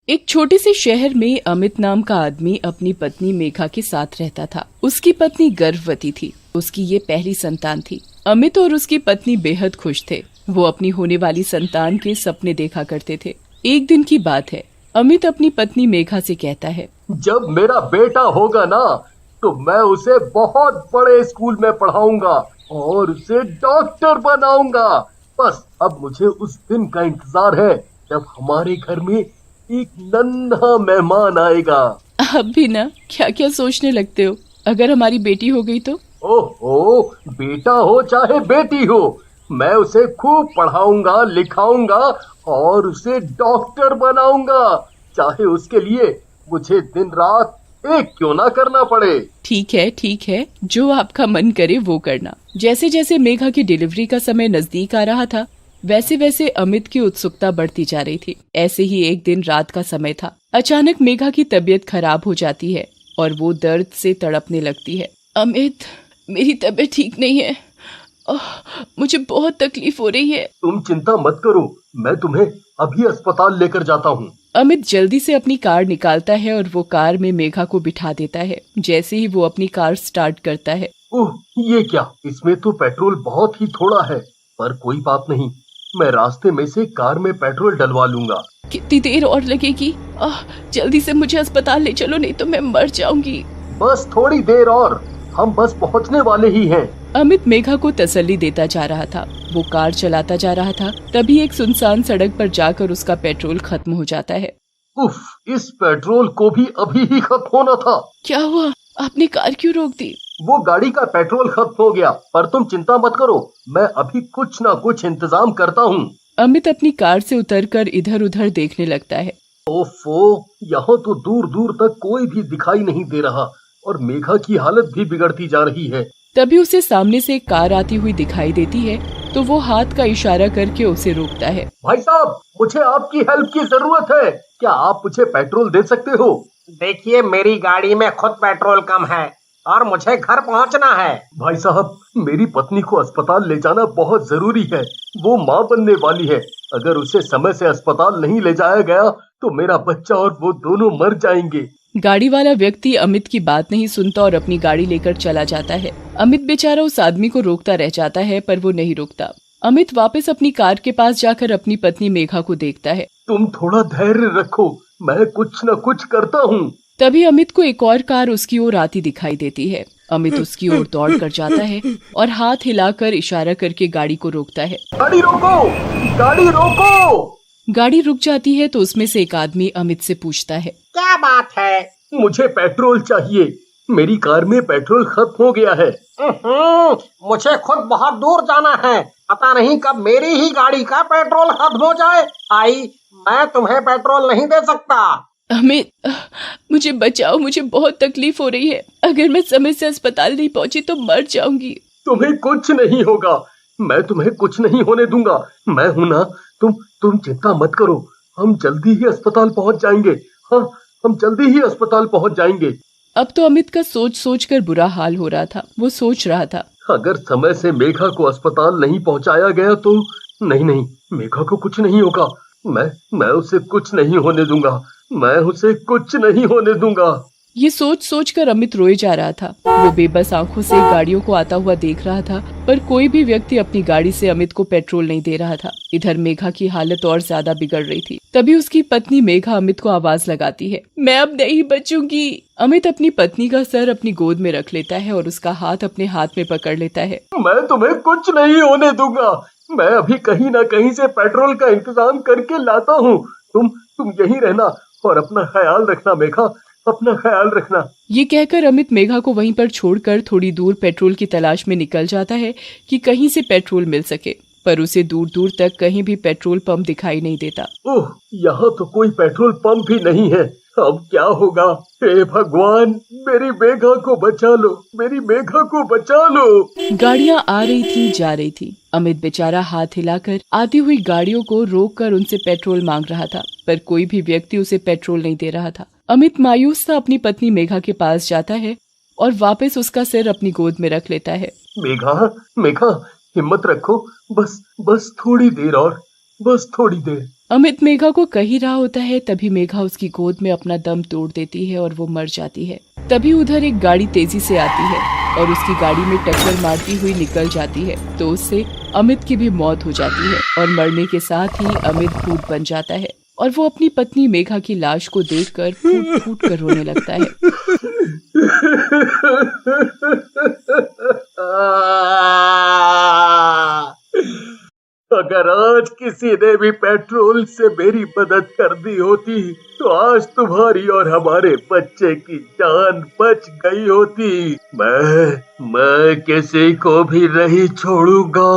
एक छोटे से शहर में अमित नाम का आदमी अपनी पत्नी मेघा के साथ रहता था। उसकी पत्नी गर्भवती थी। उसकी ये पहली संतान थी। अमित और उसकी पत्नी बेहद खुश थे। वो अपनी होने वाली संतान के सपने देखा करते थे। एक दिन की बात है। अमित अपनी पत्नी मेघा से कहता है, जब मेरा बेटा होगा ना तो मैं उसे बहुत बड़े स्कूल में पढ़ाऊंगा और उसे डॉक्टर बनाऊंगा। बस अब मुझे उस दिन का इंतजार है जब हमारे घर में एक नन्हा मेहमान आएगा। अब भी ना क्या क्या सोचने लगते हो। अगर हमारी बेटी हो गई तो? ओहो, बेटा हो चाहे बेटी हो, मैं उसे खूब पढ़ाऊंगा लिखाऊंगा और उसे डॉक्टर बनाऊंगा, चाहे उसके लिए मुझे दिन रात एक क्यों ना करना पड़े। ठीक है, जो आपका मन करे वो करना। जैसे जैसे मेघा की डिलीवरी का समय नजदीक आ रहा था, वैसे वैसे अमित की उत्सुकता बढ़ती जा रही थी। ऐसे ही एक दिन रात का समय था। अचानक मेघा की तबीयत खराब हो जाती है और वो दर्द से तड़पने लगती है। अमित, मेरी तबीयत ठीक नहीं है। मुझे बहुत तकलीफ हो रही है। तुम चिंता मत करो, मैं तुम्हें अभी अस्पताल लेकर जाता हूँ। अमित जल्दी से अपनी कार निकालता है और वो कार में मेघा को बिठा देता है। जैसे ही वो अपनी कार स्टार्ट करता है, ओह, ये क्या? इसमें तो पेट्रोल बहुत ही थोड़ा है, पर कोई बात नहीं, मैं रास्ते में से कार में पेट्रोल डलवा लूंगा। कितनी देर और लगेगी? जल्दी से मुझे अस्पताल ले चलो, नहीं तो मैं मर जाऊंगी। बस थोड़ी देर और, हम बस पहुंचने वाले ही हैं। अमित मेघा को तसल्ली देता जा रहा था। वो कार चलाता जा रहा था। तभी एक सुनसान सड़क पर जाकर उसका पेट्रोल खत्म हो जाता है। उफ, इस पेट्रोल को भी अभी ही खत्म होना था। क्या हुआ? आपने कार क्यों रोक दी? वो गाड़ी का पेट्रोल खत्म हो गया, पर तुम चिंता मत करो, मैं अभी कुछ ना कुछ इंतजाम करता हूँ। अमित अपनी कार से उतरकर इधर उधर देखने लगता है। ओफो, यहाँ तो दूर दूर तक कोई भी दिखाई नहीं दे रहा और मेघा की हालत भी बिगड़ती जा रही है। तभी उसे सामने से एक कार आती हुई दिखाई देती है, तो वो हाथ का इशारा करके उसे रोकता है। भाई साहब, मुझे आपकी हेल्प की जरूरत है, क्या आप मुझे पेट्रोल दे सकते हो? देखिए, मेरी गाड़ी में खुद पेट्रोल कम है और मुझे घर पहुंचना है। भाई साहब, मेरी पत्नी को अस्पताल ले जाना बहुत जरूरी है। वो माँ बनने वाली है। अगर उसे समय से अस्पताल नहीं ले जाया गया तो मेरा बच्चा और वो दोनों मर जाएंगे। गाड़ी वाला व्यक्ति अमित की बात नहीं सुनता और अपनी गाड़ी लेकर चला जाता है। अमित बेचारा उस आदमी को रोकता रह जाता है, पर वो नहीं रुकता। अमित वापस अपनी कार के पास जाकर अपनी पत्नी मेघा को देखता है। तुम थोड़ा धैर्य रखो, मैं कुछ न कुछ करता हूँ। तभी अमित को एक और कार उसकी ओर आती दिखाई देती है। अमित उसकी ओर दौड़ कर जाता है और हाथ हिलाकर इशारा करके गाड़ी को रोकता है। गाड़ी रोको, गाड़ी रोको। गाड़ी रुक जाती है तो उसमें से एक आदमी अमित से पूछता है, क्या बात है? मुझे पेट्रोल चाहिए, मेरी कार में पेट्रोल खत्म हो गया है। मुझे खुद बहुत दूर जाना है, पता नहीं कब मेरी ही गाड़ी का पेट्रोल खत्म हो जाए। आई, मैं तुम्हें पेट्रोल नहीं दे सकता। अमित, मुझे बचाओ, मुझे बहुत तकलीफ हो रही है। अगर मैं समय से अस्पताल नहीं पहुंची तो मर जाऊंगी। तुम्हें कुछ नहीं होगा, मैं तुम्हें कुछ नहीं होने दूंगा, मैं हूं ना। तुम चिंता मत करो, हम जल्दी ही अस्पताल पहुंच जाएंगे। हाँ, हम जल्दी ही अस्पताल पहुंच जाएंगे। अब तो अमित का सोच सोच कर बुरा हाल हो रहा था। वो सोच रहा था, अगर समय से मेघा को अस्पताल नहीं पहुंचाया गया तो नहीं, मेघा को कुछ नहीं होगा। मैं उसे कुछ नहीं होने दूंगा, मैं उसे कुछ नहीं होने दूंगा। ये सोच सोच कर अमित रोए जा रहा था। वो बेबस आंखों से गाड़ियों को आता हुआ देख रहा था, पर कोई भी व्यक्ति अपनी गाड़ी से अमित को पेट्रोल नहीं दे रहा था। इधर मेघा की हालत और ज्यादा बिगड़ रही थी। तभी उसकी पत्नी मेघा अमित को आवाज लगाती है, मैं अब नहीं बचूंगी। अमित अपनी पत्नी का सर अपनी गोद में रख लेता है और उसका हाथ अपने हाथ में पकड़ लेता है। मैं तुम्हें कुछ नहीं होने दूंगा, मैं अभी कहीं ना कहीं से पेट्रोल का इंतजाम करके लाता हूँ। तुम यहीं रहना और अपना ख्याल रखना मेघा, अपना ख्याल रखना। ये कहकर अमित मेघा को वहीं पर छोड़कर थोड़ी दूर पेट्रोल की तलाश में निकल जाता है कि कहीं से पेट्रोल मिल सके, पर उसे दूर दूर तक कहीं भी पेट्रोल पंप दिखाई नहीं देता। ओह, यहाँ तो कोई पेट्रोल पंप भी नहीं है। अब क्या होगा? हे भगवान, मेरी मेघा को बचा लो, मेरी मेघा को बचा लो। गाड़ियाँ आ रही थी, जा रही थी। अमित बेचारा हाथ हिलाकर आती हुई गाड़ियों को रोककर उनसे पेट्रोल मांग रहा था, पर कोई भी व्यक्ति उसे पेट्रोल नहीं दे रहा था। अमित मायूस सा अपनी पत्नी मेघा के पास जाता है और वापस उसका सिर अपनी गोद में रख लेता है। मेघा, हिम्मत रखो, बस थोड़ी देर और, बस थोड़ी देर। अमित मेघा को कह ही रहा होता है, तभी मेघा उसकी गोद में अपना दम तोड़ देती है और वो मर जाती है। तभी उधर एक गाड़ी तेजी से आती है और उसकी गाड़ी में टक्कर मारती हुई निकल जाती है, तो उससे अमित की भी मौत हो जाती है और मरने के साथ ही अमित भूत बन जाता है और वो अपनी पत्नी मेघा की लाश को देखकर फूट फूट कर रोने लगता है। अगर आज किसी ने भी पेट्रोल से मेरी मदद कर दी होती तो आज तुम्हारी और हमारे बच्चे की जान बच गई होती। मैं किसी को भी नहीं छोड़ूंगा।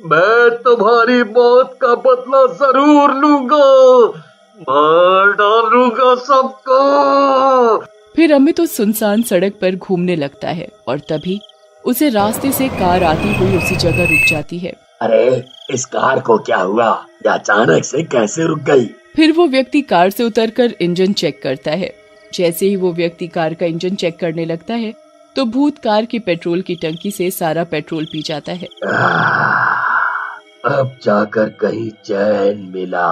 मैं तुम्हारी मौत का बदला जरूर लूंगा। मार डालूंगा सबको। फिर अमित उस सुनसान सड़क पर घूमने लगता है और तभी उसे रास्ते से कार आती हुई उसी जगह रुक जाती है। अरे इस कार को क्या हुआ? ये अचानक से कैसे रुक गई? फिर वो व्यक्ति कार से उतरकर इंजन चेक करता है। जैसे ही वो व्यक्ति कार का इंजन चेक करने लगता है तो भूत कार की पेट्रोल की टंकी से सारा पेट्रोल पी जाता है। अब जाकर कहीं चैन मिला।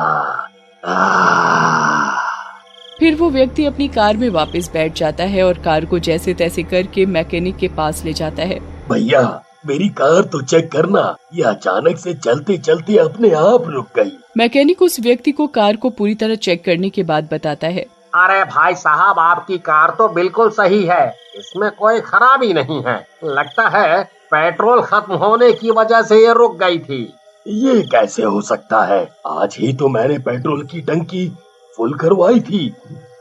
फिर वो व्यक्ति अपनी कार में वापस बैठ जाता है और कार को जैसे तैसे करके मैकेनिक के पास ले जाता है। भैया मेरी कार तो चेक करना, ये अचानक से चलते चलते अपने आप रुक गई। मैकेनिक उस व्यक्ति को कार को पूरी तरह चेक करने के बाद बताता है, अरे भाई साहब, आपकी कार तो बिल्कुल सही है, इसमें कोई खराबी नहीं है। लगता है पेट्रोल खत्म होने की वजह से ये रुक गई थी। ये कैसे हो सकता है? आज ही तो मैंने पेट्रोल की टंकी फुल करवाई थी,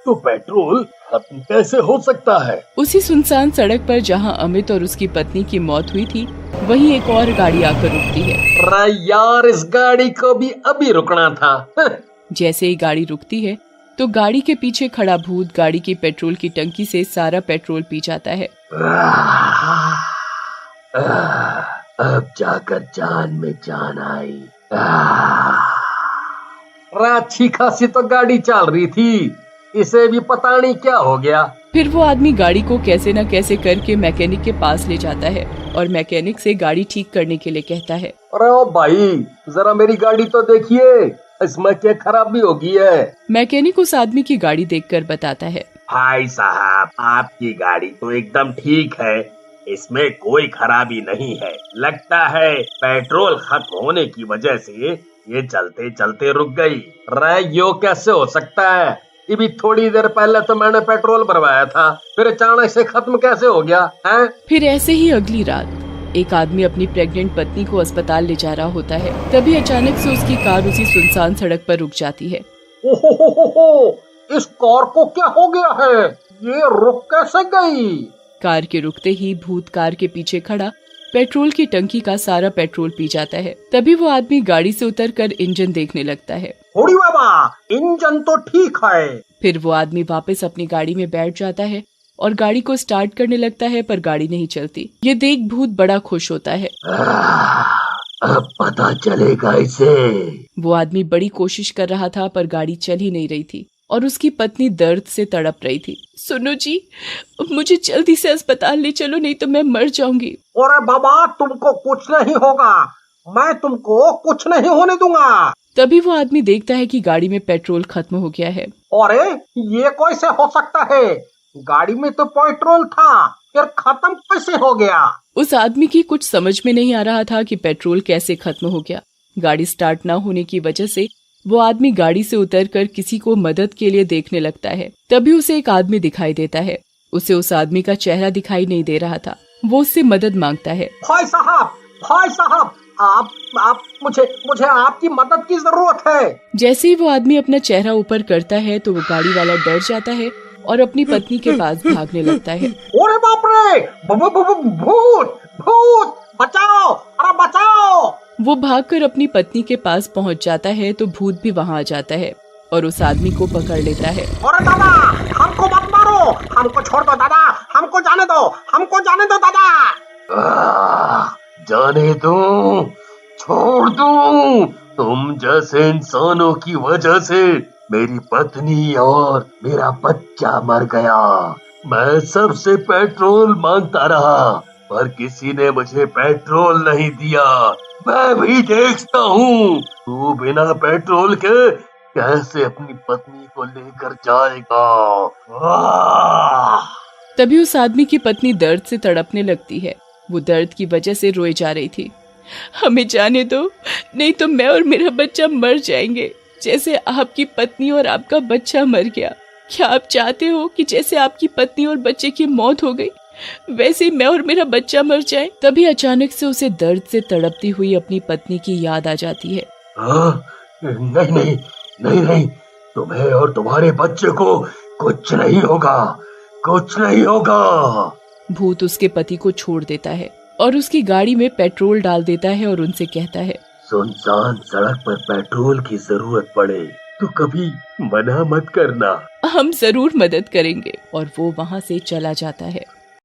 तो पेट्रोल खत्म कैसे हो सकता है? उसी सुनसान सड़क पर जहां अमित और उसकी पत्नी की मौत हुई थी, वहीं एक और गाड़ी आकर रुकती है। अरे यार, इस गाड़ी को भी अभी रुकना था। जैसे ही गाड़ी रुकती है तो गाड़ी के पीछे खड़ा भूत गाड़ी की पेट्रोल की टंकी से सारा पेट्रोल पी जाता है। अब जाकर जान में जान आई। अच्छी खासी तो गाड़ी चल रही थी, इसे भी पता नहीं क्या हो गया। फिर वो आदमी गाड़ी को कैसे न कैसे करके मैकेनिक के पास ले जाता है और मैकेनिक से गाड़ी ठीक करने के लिए कहता है। अरे ओ भाई, जरा मेरी गाड़ी तो देखिए, इसमें क्या खराबी होगी है। मैकेनिक उस आदमी की गाड़ी देखकर बताता है, भाई साहब, आपकी गाड़ी तो एकदम ठीक है, इसमें कोई खराबी नहीं है। लगता है पेट्रोल खत्म होने की वजह से ये चलते चलते रुक गई। अरे यो कैसे हो सकता है? ये भी थोड़ी देर पहले तो मैंने पेट्रोल भरवाया था, फिर अचानक से खत्म कैसे हो गया है? फिर ऐसे ही अगली रात एक आदमी अपनी प्रेग्नेंट पत्नी को अस्पताल ले जा रहा होता है। तभी अचानक से उसकी कार उसी सुनसान सड़क पर रुक जाती है। ओहो, इस कार को क्या हो गया है? ये रुक कैसे गई? कार के रुकते ही भूत कार के पीछे खड़ा पेट्रोल की टंकी का सारा पेट्रोल पी जाता है। तभी वो आदमी गाड़ी से उतरकर इंजन देखने लगता है। होड़ी बाबा, इंजन तो ठीक है। फिर वो आदमी वापस अपनी गाड़ी में बैठ जाता है और गाड़ी को स्टार्ट करने लगता है, पर गाड़ी नहीं चलती। ये देख भूत बड़ा खुश होता है। अब पता चलेगा इसे। वो आदमी बड़ी कोशिश कर रहा था पर गाड़ी चल ही नहीं रही थी और उसकी पत्नी दर्द से तड़प रही थी। सुनो जी, मुझे जल्दी से अस्पताल ले चलो, नहीं तो मैं मर जाऊंगी। अरे बाबा, तुमको कुछ नहीं होगा, मैं तुमको कुछ नहीं होने दूंगा। तभी वो आदमी देखता है कि गाड़ी में पेट्रोल खत्म हो गया है। अरे ये कैसे हो सकता है? गाड़ी में तो पेट्रोल था, फिर खत्म कैसे हो गया? उस आदमी की कुछ समझ में नहीं आ रहा था कि पेट्रोल कैसे खत्म हो गया। गाड़ी स्टार्ट न होने की वजह से वो आदमी गाड़ी से उतरकर किसी को मदद के लिए देखने लगता है। तभी उसे एक आदमी दिखाई देता है। उसे उस आदमी का चेहरा दिखाई नहीं दे रहा था। वो उससे मदद मांगता है। भाई साहब, आप मुझे आपकी मदद की जरूरत है। जैसे ही वो आदमी अपना चेहरा ऊपर करता है तो वो गाड़ी वाला डर जाता है और अपनी पत्नी के पास भागने लगता है। अरे बाप रे, भूत, बचाओ, अरे बचाओ। वो भागकर अपनी पत्नी के पास पहुंच जाता है तो भूत भी वहां आ जाता है और उस आदमी को पकड़ लेता है। अरे दादा, हमको मत मारो, हमको छोड़ दो दादा, हमको जाने दो दादा। जाने दो, छोड़ दो। तुम जैसे इंसानों की वजह से मेरी पत्नी और मेरा बच्चा मर गया। मैं सबसे पेट्रोल मांगता रहा पर किसी ने मुझे पेट्रोल नहीं दिया। मैं भी देखता हूँ तू बिना पेट्रोल के कैसे अपनी पत्नी को लेकर जाएगा। आह! तभी उस आदमी की पत्नी दर्द से तड़पने लगती है। वो दर्द की वजह से रोए जा रही थी। हमें जाने दो, नहीं तो मैं और मेरा बच्चा मर जाएंगे, जैसे आपकी पत्नी और आपका बच्चा मर गया। क्या आप चाहते हो कि जैसे आपकी पत्नी और बच्चे की मौत हो गई वैसे ही मैं और मेरा बच्चा मर जाए? तभी अचानक से उसे दर्द से तड़पती हुई अपनी पत्नी की याद आ जाती है। नहीं नहीं नहीं नहीं, तुम्हें और तुम्हारे बच्चे को कुछ नहीं होगा, कुछ नहीं होगा। भूत उसके पति को छोड़ देता है और उसकी गाड़ी में पेट्रोल डाल देता है और उनसे कहता है, सुनसान सड़क पर पेट्रोल की जरूरत पड़े तो कभी मना मत करना। हम जरूर मदद करेंगे। और वो वहाँ से चला जाता है।